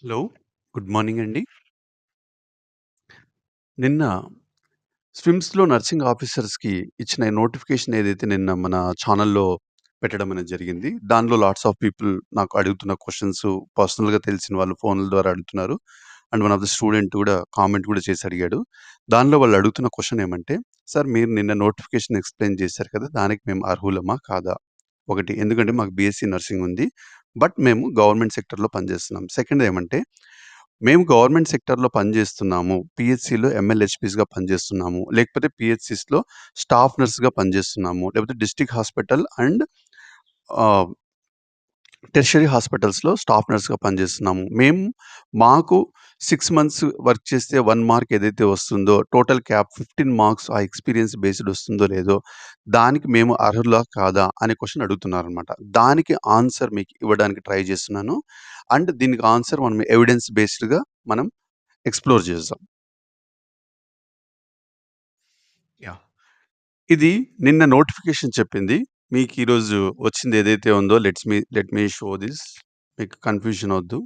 Hello. Good morning అండి. నిన్న స్విమ్స్‌లో nursing ఆఫీసర్స్‌కి ఇచ్చిన నోటిఫికేషన్ ఏదైతే నిన్న మన ఛానెల్‌లో పెట్టడం అనేది జరిగింది. దానిలో లాట్స్ ఆఫ్ పీపుల్ నాకు అడుగుతున్న క్వెషన్స్ పర్సనల్‌గా తెలిసిన వాళ్ళు ఫోన్‌ల ద్వారా అడుగుతున్నారు. And one of the student కూడా కామెంట్ కూడా చేసి అడిగాడు. దానిలో వాళ్ళు అడుగుతున్న క్వెషన్ ఏమంటే, "సార్ మీరు నిన్న నోటిఫికేషన్ ఎక్స్‌ప్లెయిన్ చేశారు కదా! దానికి మేము అర్హులమా? కాదా?" ఒకటి ఎందుకంటే మాకు బీఎస్సీ నర్సింగ్ ఉంది. బట్ మేము గవర్నమెంట్ సెక్టార్‌లో పనిచేస్తున్నాం. సెకండ్ ఏమంటే మేము గవర్నమెంట్ సెక్టార్‌లో పనిచేస్తున్నాము. పీహెచ్‌సీలో ఎంఎల్‌హెచ్‌పీస్‌గా పనిచేస్తున్నాము. లేకపోతే పీహెచ్‌సీస్‌లో స్టాఫ్ నర్స్‌గా పనిచేస్తున్నాము. లేకపోతే డిస్ట్రిక్ట్ హాస్పిటల్ అండ్ ఆహ్, టెర్షియరీ హాస్పిటల్స్‌లో స్టాఫ్ నర్స్‌గా పనిచేస్తున్నాము. మాకు 6 మంత్స్ వర్క్ చేస్తే 1 మార్క్ ఏదైతే వస్తుందో, టోటల్ క్యాప్ 15 మార్క్స్ ఆ ఎక్స్‌పీరియన్స్ బేస్డ్ వస్తుందో లేదో, దానికి మేము అర్హులా కాదా అనే క్వెషన్ అడుగుతున్నారనమాట. దానికి ఆన్సర్ మీకు ఇవ్వడానికి ట్రై చేస్తున్నాను. అండ్ దీనికి ఆన్సర్ మనం ఎవిడెన్స్ బేస్డ్‌గా మనం ఎక్స్‌ప్లోర్ చేద్దాం. యాహ్! ఇది నిన్న నోటిఫికేషన్ చెప్పింది. మీకు ఈరోజు వచ్చింది ఏదైతే ఉందో లెట్ మీ షో దిస్. మీకు కన్‌ఫ్యూజన్ ఒద్దు.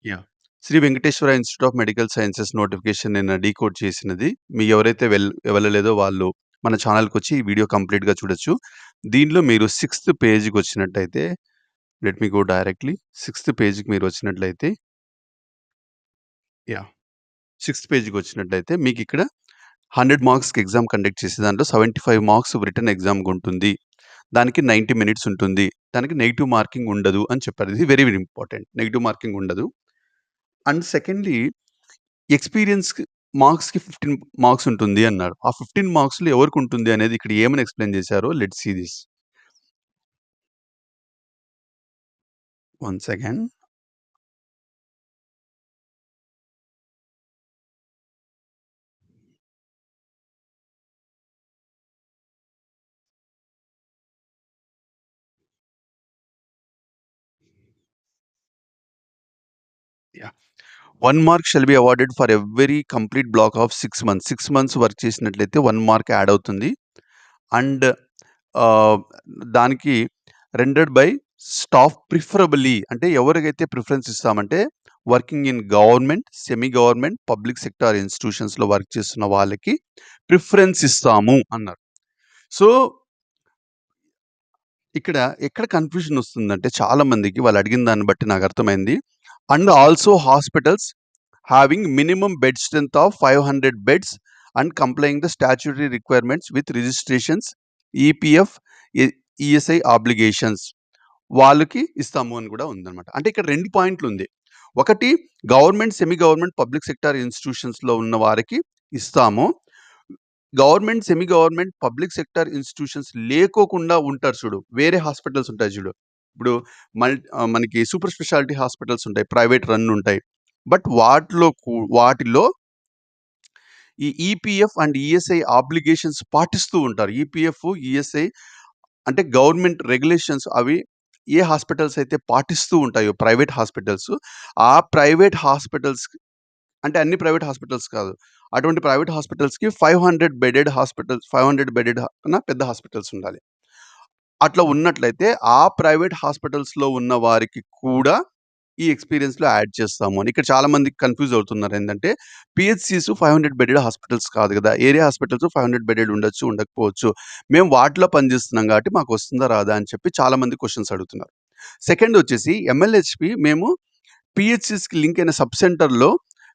Yeah! Sri Venkateswara institute of medical sciences notification నిన్న డీకోడ్ చేసినది. ఎవరైతే వెళ్ళలేదో వాళ్ళు మన ఛానెల్‌కొచ్చి ఈ వీడియో కంప్లీట్‌గా చూడొచ్చు. దీనిలో మీరు సిక్స్త్ పేజ్‌కొచ్చినట్టయితే let me go directly. Sixth పేజ్‌కి మీరొచ్చినట్లయితే యాహ్! సిక్స్త్ పేజ్‌కొచ్చినట్లయితే మీకిక్కడ 100 మార్క్స్‌కి ఎగ్జామ్ కండక్ట్ చేసి దాంట్లో 75 మార్క్స్ వ్రిటన్ ఎగ్జామ్‌గుంటుంది. దానికి 90 మినిట్స్ ఉంటుంది. దానికి నెగెటివ్ మార్కింగ్ ఉండదు అని చెప్పారు. ఇది very very important. Negative marking ఉండదు. అండ్ సెకండ్‌లీ ఎక్స్‌పీరియన్స్‌కి మార్క్స్‌కి 15 మార్క్స్ ఉంటుంది అన్నారు. ఆ 15 మార్క్స్‌లో ఎవరికుంటుంది అనేది ఇక్కడ ఏమని ఎక్స్‌ప్లెయిన్ చేశారో let's see this. One second. Yeah! 1 mark shall be awarded for every complete block of 6 months. 6 months work చేసినట్లయితే 1 మార్క్ యాడ్ అవుతుంది. అండ్ ఆహ్, దానికి రెండర్డ్ బై స్టాఫ్ ప్రిఫరబుల్లీ అంటే ఎవరికైతే ప్రిఫరెన్స్ ఇస్తామంటే working in government, semi government, public sector ఇన్‌స్టిట్యూషన్స్‌లో work చేస్తున్న వాళ్ళకి ప్రిఫరెన్స్ ఇస్తాము అన్నారు. సో, ఇక్కడ ఎక్కడ కన్‌ఫ్యూజన్ వస్తుందంటే చాలా మందికి వాళ్ళు అడిగిన దాన్ని బట్టి నాకు అర్థమైంది. And also hospitals having minimum bed strength of 500 beds and complying the statutory requirements with registrations, EPF, ESI obligations వాళ్ళకి ఇస్తాము అని కూడా ఉందన్నమాట. అంటే ఇక్కడ 2 పాయింట్లుంది. ఒకటి government, semi government, public sector ఇన్‌స్టిట్యూషన్స్‌లో ఉన్న వారికి ఇస్తాము. Government, semi government, public sector institutions లేకోకుండా ఉంటారు చూడు. వేరే హాస్పిటల్స్ ఉంటాయి చూడు. ఇప్పుడు మనకి సూపర్ స్పెషాలిటీ హాస్పిటల్స్ ఉంటాయి. ప్రైవేట్ రన్ ఉంటాయి. బట్ వాటిలో ఈ ఈపీఎఫ్ అండ్ ఈఎస్ఐ ఆబ్లిగేషన్స్ పాటిస్తూ ఉంటారు. ఈపీఎఫ్, ఈఎస్ఐ అంటే గవర్నమెంట్ రెగ్యులేషన్స్ అవి ఏ హాస్పిటల్స్ అయితే పాటిస్తూ ఉంటాయో ప్రైవేట్ హాస్పిటల్స్, ఆ ప్రైవేట్ హాస్పిటల్స్ అంటే అన్ని ప్రైవేట్ హాస్పిటల్స్ కాదు. అటువంటి ప్రైవేట్ హాస్పిటల్స్‌కి 500 బెడెడ్ కన్నా పెద్ద హాస్పిటల్స్ ఉండాలి. అట్లా ఉన్నట్లయితే ఆ ప్రైవేట్ హాస్పిటల్స్‌లో ఉన్న వారికి కూడా ఈ ఎక్స్‌పీరియన్స్‌లో యాడ్ చేస్తాము అని. ఇక్కడ చాలా మంది కన్‌ఫ్యూజ్ అవుతున్నారు. ఏందంటే పీహెచ్‌సీస్ 500 బెడెడ్ హాస్పిటల్స్ కాదు గదా! ఏరియా హాస్పిటల్స్ 500 బెడెడ్ ఉండొచ్చు, ఉండకపోవచ్చు. మేము వాటిలో పనిచేస్తున్నాం కాబట్టి మాకొస్తుందా రాదా అని చెప్పి చాలా మంది క్వెషన్స్ అడుగుతున్నారు. సెకండ్ వచ్చేసి ఎంఎల్‌హెచ్‌పి మేము పీహెచ్‌సీస్‌కి లింక్ అయిన సబ్ సెంటర్‌లో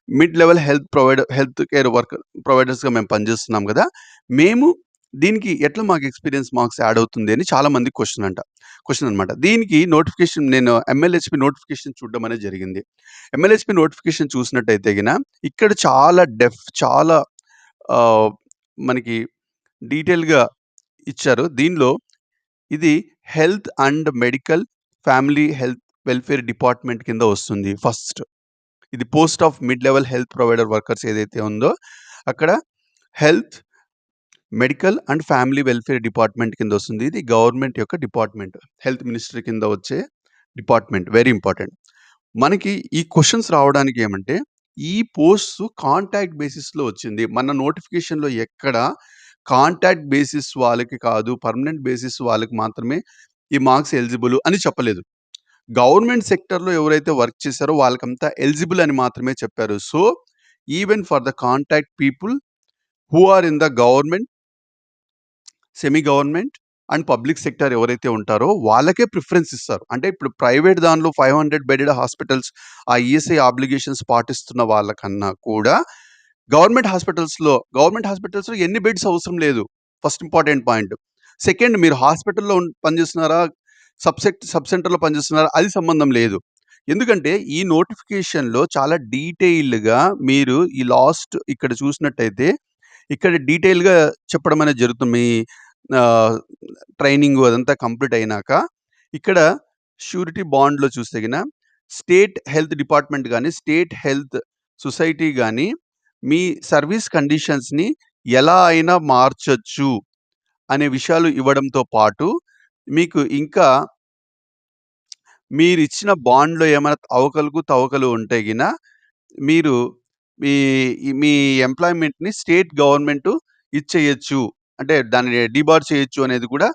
మిడ్ లెవెల్ హెల్త్ కేర్ ప్రొవైడర్స్‌గా మేము పనిచేస్తున్నాం గదా! మేము దీనికి ఎట్లా మాకు ఎక్స్‌పీరియన్స్ మార్క్స్ యాడ్ అవుతుంది అని చాలా మందికి క్వెషన్ అనమాట. దీనికి నోటిఫికేషన్ నేను ఎంఎల్‌హెచ్‌పి నోటిఫికేషన్ చూడడం అనేది జరిగింది. ఎంఎల్‌హెచ్‌పి నోటిఫికేషన్ చూసినట్టయితే ఇక్కడ చాలా ఆహ్, మనకి డీటెయిల్‌గా ఇచ్చారు. దీనిలో ఇది health and medical family health welfare department కింద వస్తుంది ఫస్ట్. ఇది post of mid level health provider workers ఏదైతే ఉందో అక్కడ health, medical and family welfare department కింద వస్తుంది. ఇది గవర్నమెంట్ యొక్క డిపార్ట్‌మెంట్. హెల్త్ మినిస్ట్రీ కింద వచ్చే డిపార్ట్‌మెంట్. Very important. మనకి ఈ క్వెషన్స్ రావడానికి ఏమంటే, ఈ పోస్ట్స్ కాంటాక్ట్ బేసిస్‌లో వచ్చింది. మన నోటిఫికేషన్‌లో ఎక్కడ కాంటాక్ట్ బేసిస్ వాళ్ళకి కాదు, పర్మనెంట్ బేసిస్ వాళ్ళకి మాత్రమే ఈ మార్క్స్ ఎలిజిబుల్ అని చెప్పలేదు. గవర్నమెంట్ సెక్టర్‌లో ఎవరైతే వర్క్ చేశారో వాళ్ళకంతా ఎలిజిబుల్ అని మాత్రమే చెప్పారు. So, even for the contract people who are in the government, semi government and public sector ఎవరైతే ఉంటారో వాళ్ళకే ప్రిఫరెన్స్ ఇస్తారు. అంటే ఇప్పుడు ప్రైవేట్ దానిలో 500 బెడెడ్ హాస్పిటల్స్ ఆ ఈఎస్ఐ ఆబ్లిగేషన్స్ పాటిస్తున్న వాళ్ళకన్నా కూడా గవర్నమెంట్ హాస్పిటల్స్‌లో ఎన్ని బెడ్స్ అవసరం లేదు. First important point. సెకండ్ మీరు హాస్పిటల్‌లో పనిచేస్తున్నారా? సబ్ సెంటర్‌లో పనిచేస్తున్నారా? అది సంబంధం లేదు. ఎందుకంటే ఈ నోటిఫికేషన్‌లో చాలా డీటెయిల్డ్‌గా మీరు ఈ లాస్ట్ ఇక్కడ చూసినట్టయితే ఇక్కడ డీటెయిల్‌గా చెప్పడం అనేది జరుగుతుంది. మీ ఆహ్, ట్రైనింగు అదంతా కంప్లీట్ అయినాక, ఇక్కడ ష్యూరిటీ బాండ్‌లో చూస్తే స్టేట్ హెల్త్ డిపార్ట్‌మెంట్ గాని, స్టేట్ హెల్త్ సొసైటీ గాని, మీ సర్వీస్ కండిషన్స్‌ని ఎలా అయినా మార్చొచ్చు అనే విషయాలు ఇవ్వడంతో పాటు, మీకు ఇంకా మీరిచ్చిన బాండ్‌లో ఏమైనా అవకలు, తవకలు ఉంటే మీరు మీ మీ ఎంప్లాయ్‌మెంట్‌ని స్టేట్ గవర్నమెంటు ఇచ్చేయొచ్చు. అంటే దాన్ని డీబార్ చేయొచ్చు అనేది కూడా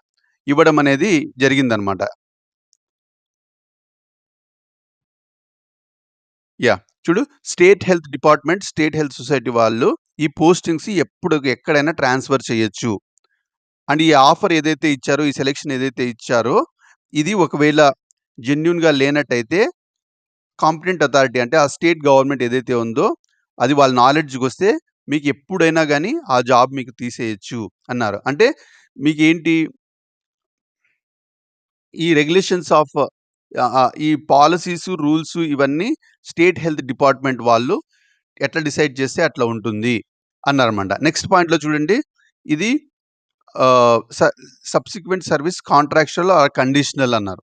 ఇవ్వడం అనేది జరిగిందనమాట. యాహ్! చూడు state health department, state health society వాళ్ళు ఈ పోస్టింగ్స్ ఎక్కడైనా ట్రాన్స్‌ఫర్ చేయొచ్చు. అండ్ ఈ ఆఫర్ ఏదైతే ఇచ్చారో, ఈ సెలక్షన్ ఏదైతే ఇచ్చారో, ఇది ఒకవేళ జెన్యూన్‌గా లేనట్టయితే కాంపిటెంట్ అథారిటీ అంటే ఆ స్టేట్ గవర్నమెంట్ ఏదైతే ఉందో, అది వాళ్ళ నాలెడ్జ్‌కొస్తే మీకెప్పుడైనా గాని ఆ జాబ్ మీకు తీసేయొచ్చు అన్నారు. అంటే మీకేంటి ఈ రెగ్యులేషన్స్ ఆఫ్ ఈ పాలిసీస్, రూల్స్ ఇవన్నీ స్టేట్ హెల్త్ డిపార్ట్‌మెంట్ వాళ్ళు ఎట్లా డిసైడ్ చేస్తే అట్లా ఉంటుంది అన్నారన్నమాట. నెక్స్ట్ పాయింట్‌లో చూడండి. ఇది ఆహ్, స subsequent service contractual or conditional అన్నారు.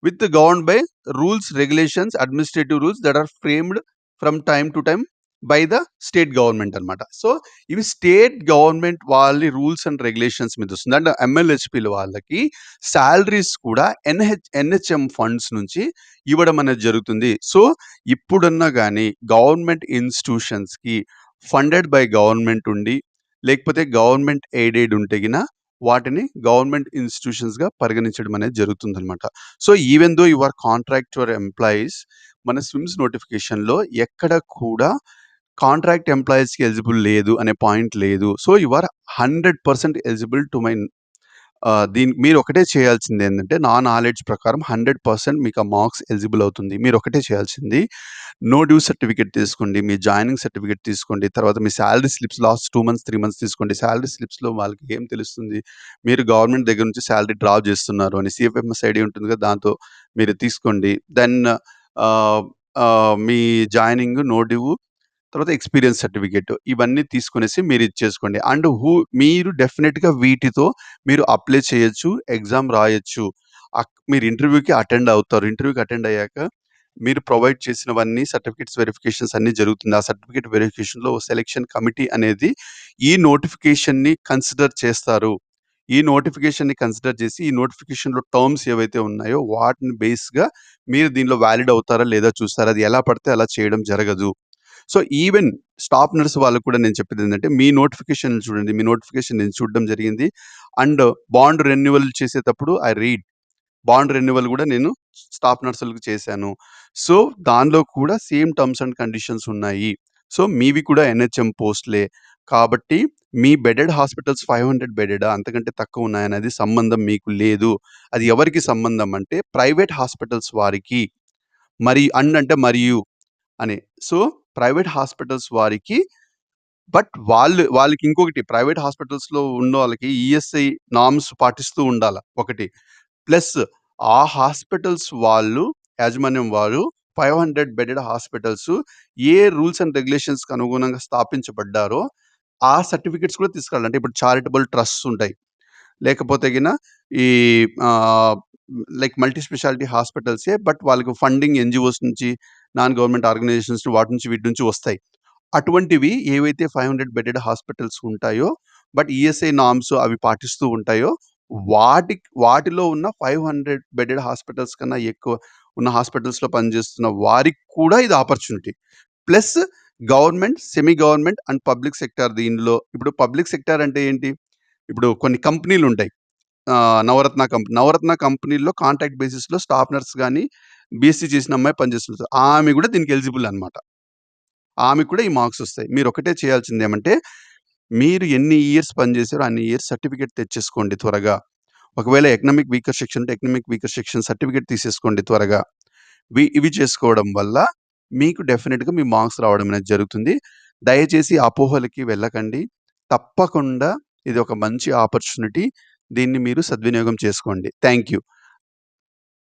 With governed by rules, regulations, administrative rules that are framed from time to time by the state government అనమాట. సో, ఇవి స్టేట్ గవర్నమెంట్ వాళ్ళ రూల్స్ అండ్ రెగ్యులేషన్స్ మీద వస్తుంది. అంటే ఎంఎల్‌హెచ్‌పీ‌ల వాళ్ళకి సాలరీస్ కూడా ఎన్‌హెచ్‌ఎం ఫండ్స్ నుంచి ఇవ్వడం అనేది జరుగుతుంది. సో, ఇప్పుడన్నా గాని గవర్నమెంట్ ఇన్‌స్టిట్యూషన్స్‌కి ఫండెడ్ బై గవర్నమెంట్ ఉండి, లేకపోతే గవర్నమెంట్ ఎయిడెడ్ ఉంటే వాటిని గవర్నమెంట్ ఇన్‌స్టిట్యూషన్స్‌గా పరిగణించడం అనేది జరుగుతుందనమాట. So, even though you are contractor employees మన స్విమ్స్ నోటిఫికేషన్‌లో ఎక్కడ కూడా కాంట్రాక్ట్ ఎంప్లాయీస్‌కి ఎలిజిబుల్ లేదు అనే పాయింట్ లేదు. So, you are 100% eligible to my దీనికి మీరొకటే చేయాల్సిందేంటంటే, నా నాలెడ్జ్ ప్రకారం 100% మీకు ఆ మార్క్స్ ఎలిజిబుల్ అవుతుంది. మీరొకటే చేయాల్సింది, నో డ్యూ సర్టిఫికేట్ తీసుకోండి. మీ జాయినింగ్ సర్టిఫికేట్ తీసుకోండి. తర్వాత మీ salary slips last 2 months, 3 months తీసుకోండి. సాలరీ స్లిప్స్‌లో వాళ్ళకి ఏం తెలుస్తుంది? మీరు గవర్నమెంట్ దగ్గర నుంచి సాలరీ డ్రా చేస్తున్నారు అని సీఎఫ్ఎంఎస్ ఐడీ ఉంటుంది కదా! దాంతో మీరు తీసుకోండి. దెన్ ఆహ్, మీ జాయినింగ్, నో డ్యూ తర్వాత ఎక్స్‌పీరియన్స్ సర్టిఫికేట్ ఇవన్నీ తీసుకొనేసి మీరిచ్చేసుకోండి. అండ్ మీరు డెఫినిట్‌గా వీటితో మీరు అప్లై చేయొచ్చు, ఎగ్జామ్ రాయొచ్చు. మీరు ఇంటర్వ్యూకి అటెండ్ అవుతారు. ఇంటర్వ్యూకి అటెండ్ అయ్యాక మీరు ప్రొవైడ్ చేసినవన్నీ సర్టిఫికేట్స్ వెరిఫికేషన్స్ అన్నీ జరుగుతుంది. ఆ సర్టిఫికేట్ వెరిఫికేషన్‌లో సెలక్షన్ కమిటీ అనేది ఈ నోటిఫికేషన్‌ని కన్సిడర్ చేస్తారు. ఈ నోటిఫికేషన్‌ని కన్సిడర్ చేసి, ఈ నోటిఫికేషన్‌లో టర్మ్స్ ఏవైతే ఉన్నాయో వాటిని బేస్‌గా మీరు దీనిలో వాలిడ్ అవుతారా లేదా చూస్తారు. అది ఎలా పడితే అలా చేయడం జరగదు. సో, ఈవెన్ స్టాఫ్ నర్స్ వాళ్ళకి కూడా నేను చెప్పేదేంటంటే, మీ నోటిఫికేషన్‌లు చూడండి. మీ నోటిఫికేషన్ నేను చూడడం జరిగింది. అండ్ బాండ్ రెన్యువల్ చేసేటప్పుడు ఐ రీడ్. బాండ్ రెన్యువల్ గూడా నేను స్టాఫ్ నర్సులకి చేశాను. సో, దానిలో కూడా సేమ్ టర్మ్స్ అండ్ కండిషన్స్ ఉన్నాయి. సో, మీవి కూడా ఎన్‌హెచ్‌ఎం పోస్ట్‌లే. కాబట్టి మీ బెడెడ్ హాస్పిటల్స్ 500 బెడెడా? అంతకంటే తక్కువున్నాయనేది సంబంధం మీకు లేదు. అది ఎవరికి సంబంధం అంటే, ప్రైవేట్ హాస్పిటల్స్ వారికి. అంటే మరియు అని. సో, ప్రైవేట్ హాస్పిటల్స్ వారికి బట్ వాళ్ళకి ఇంకొకటి ప్రైవేట్ హాస్పిటల్స్‌లో ఉన్నోళ్ళకి ఈఎస్ఐ నార్మ్స్ పాటిస్తూ ఉండాల ఒకటి. ప్లస్ ఆ హాస్పిటల్స్ వాళ్ళు యాజమాన్యం వారు 500 బెడెడ్ హాస్పిటల్స్ ఏ రూల్స్ అండ్ రెగ్యులేషన్స్‌కి అనుగుణంగా స్థాపించబడ్డారో, ఆ సర్టిఫికేట్స్ కూడా తీసుకెళ్ళాలి. అంటే ఇప్పుడు చారిటబుల్ ట్రస్ట్స్ ఉంటాయి. లేకపోతే ఈ ఆహ్, లైక్ మల్టీ స్పెషాలిటీ హాస్పిటల్సే బట్ వాళ్ళకి ఫండింగ్ ఎన్‌జీఓస్ నుంచి, నాన్ గవర్నమెంట్ ఆర్గనైజేషన్స్ వాటి నుంచి వీటి నుంచి వస్తాయి. అటువంటివి ఏవైతే 500 బెడెడ్ హాస్పిటల్స్ ఉంటాయో, బట్ ఈఎస్ఐ నార్మ్స్ అవి పాటిస్తూ ఉంటాయో, వాటిలో ఉన్న 500 బెడెడ్ హాస్పిటల్స్ కన్నా ఎక్కువ ఉన్న హాస్పిటల్స్‌లో పనిచేస్తున్న వారికి కూడా ఇది opportunity. Plus government, semi government and public sector దీనిలో ఇప్పుడు పబ్లిక్ సెక్టార్ అంటే ఏంటి? ఇప్పుడు కొన్ని కంపెనీలుంటాయి. నవరత్న కంపెనీలో కాంట్రాక్ట్ బేసిస్‌లో స్టాఫ్ నర్స్ గాని, బీఎస్సీ చేసిన అమ్మాయి పనిచేస్తుంది. ఆమె గూడా దీనికి ఎలిజిబుల్ అనమాట. ఆమెకు కూడా ఈ మార్క్స్ ఒస్తాయి. మీరొకటే చేయాల్సిందేమంటే, మీరు ఎన్ని ఇయర్స్ పనిచేసారో అన్ని ఇయర్స్ సర్టిఫికేట్ తెచ్చేసుకోండి త్వరగా. ఒకవేళ ఎకనామిక్ వీకర్ సెక్షన్ ఉంటే ఎకనామిక్ వీకర్ సెక్షన్ సర్టిఫికేట్ తీసేసుకోండి త్వరగా. ఇవి చేసుకోవడం వల్ల మీకు డెఫినిట్‌గా మీ మార్క్స్ రావడం అనేది జరుగుతుంది. దయచేసి అపోహలకి వెళ్ళకండి. తప్పకుండా ఇది ఒక మంచి ఆపర్చునిటీ. దీన్ని మీరు సద్వినియోగం చేసుకోండి. Thank you.